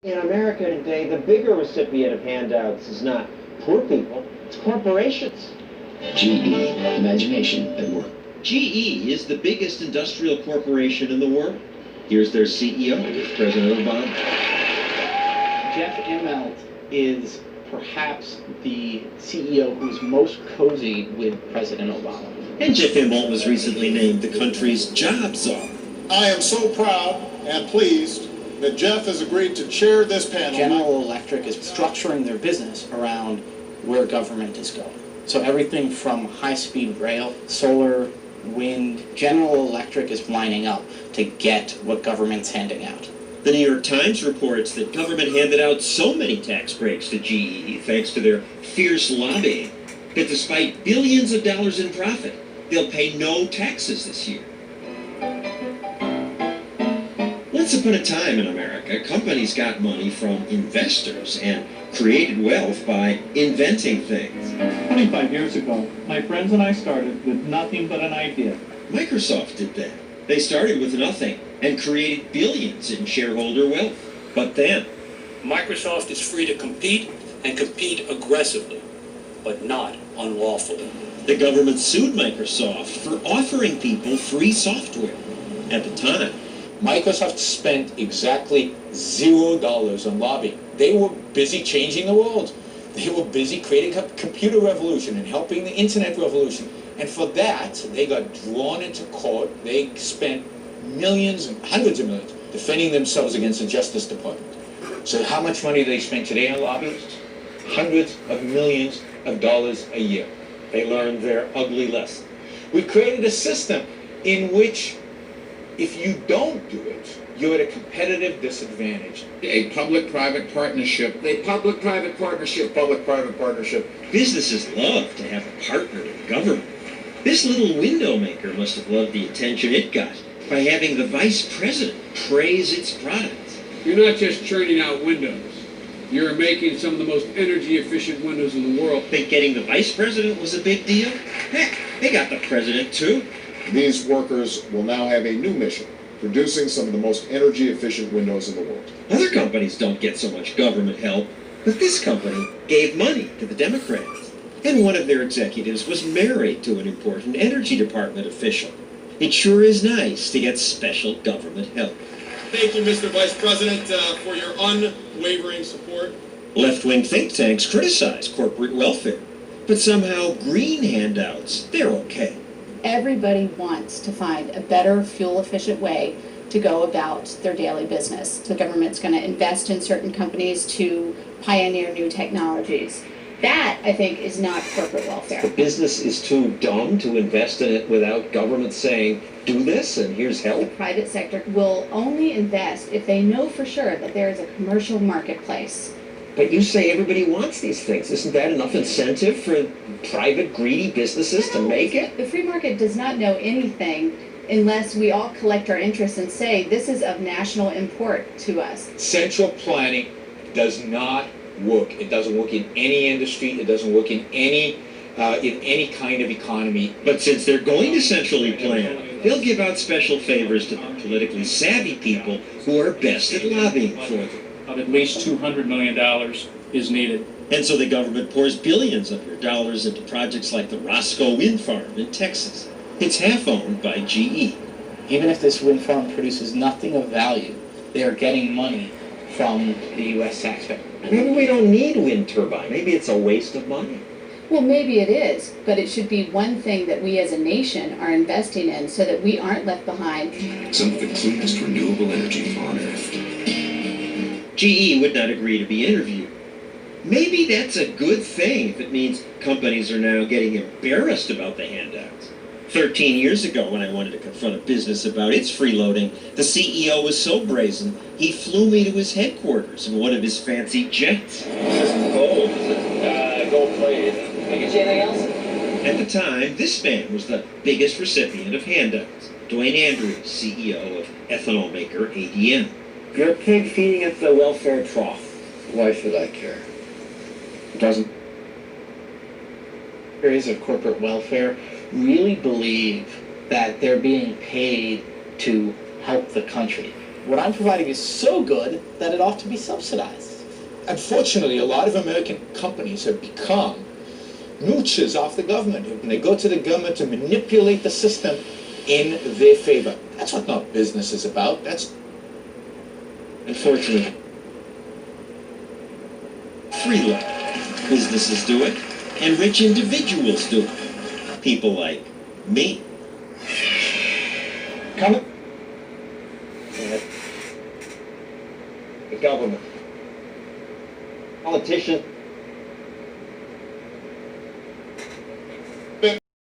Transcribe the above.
In America today, the bigger recipient of handouts is not poor people, it's corporations. GE, imagination at work. GE is the biggest industrial corporation in the world. Here's their CEO, President Obama. Jeff Immelt is perhaps the CEO who's most cozy with President Obama. And Jeff Immelt was recently named the country's job czar. I am so proud and pleased that Jeff has agreed to chair this panel. General Electric is structuring their business around where government is going. So everything from high-speed rail, solar, wind, General Electric is lining up to get what government's handing out. The New York Times reports that government handed out so many tax breaks to GE thanks to their fierce lobbying that despite billions of dollars in profit, they'll pay no taxes this year. Once upon a time in America, companies got money from investors and created wealth by inventing things. 25 years ago, my friends and I started with nothing but an idea. Microsoft did that. They started with nothing and created billions in shareholder wealth. But then, Microsoft is free to compete and compete aggressively, but not unlawfully. the government sued Microsoft for offering people free software. At the time, Microsoft spent exactly $0 on lobbying. They were busy changing the world. They were busy creating a computer revolution and helping the internet revolution. And for that, they got drawn into court. They spent millions and hundreds of millions defending themselves against the Justice Department. So how much money do they spend today on lobbyists? Hundreds of millions of dollars a year. They learned their ugly lesson. We created a system in which if you don't do it, you're at a competitive disadvantage. A public-private partnership. A public-private partnership. Public-private partnership. businesses love to have a partner with the government. This little window maker must have loved the attention it got by having the vice president praise its products. You're not just churning out windows. You're making some of the most energy-efficient windows in the world. Think getting the vice president was a big deal? Heck, they got the president too. These workers will now have a new mission, producing some of the most energy-efficient windows in the world. Other companies don't get so much government help, but this company gave money to the Democrats. And one of their executives was married to an important energy department official. It sure is nice to get special government help. Thank you, Mr. Vice President, for your unwavering support. Left-wing think tanks criticize corporate welfare, but somehow green handouts, they're okay. Everybody wants to find a better fuel-efficient way to go about their daily business. The government's going to invest in certain companies to pioneer new technologies. That, I think, is not corporate welfare. The business is too dumb to invest in it without government saying, do this and here's The help. private sector will only invest if they know for sure that there is a commercial marketplace. But you say everybody wants these things. Isn't that enough incentive for private, greedy businesses to make it? The free market does not know anything unless we all collect our interests and say this is of national import to us. Central planning does not work. It doesn't work in any industry. It doesn't work in any kind of economy. But since they're going to centrally plan, they'll give out special favors to the politically savvy people who are best at lobbying for them. Of at least $200 million is needed. And so the government pours billions of your dollars into projects like the Roscoe Wind Farm in Texas. It's half owned by GE. Even if this wind farm produces nothing of value, they are getting money from the U.S. taxpayer. Maybe we don't need wind turbine. Maybe it's a waste of money. Well, maybe it is, but it should be one thing that we as a nation are investing in so that we aren't left behind. Some of the cleanest renewable energy on Earth. GE would not agree to be interviewed. Maybe that's a good thing if it means companies are now getting embarrassed about the handouts. 13 years ago, when I wanted to confront a business about its freeloading, the CEO was so brazen, he flew me to his headquarters in one of his fancy jets. Gold plated. Anything else? At the time, this man was the biggest recipient of handouts. Dwayne Andrews, CEO of ethanol maker ADM. You're a pig feeding at the welfare trough. Why should I care? It doesn't. Areas of corporate welfare really believe that they're being paid to help the country. what I'm providing is so good that it ought to be subsidized. Unfortunately, a lot of American companies have become mooches off the government, and they go to the government to manipulate the system in their favor. That's what not business is about. That's Unfortunately, freeload. Businesses do it, and rich individuals do it. People like me. Coming. The government. Politicians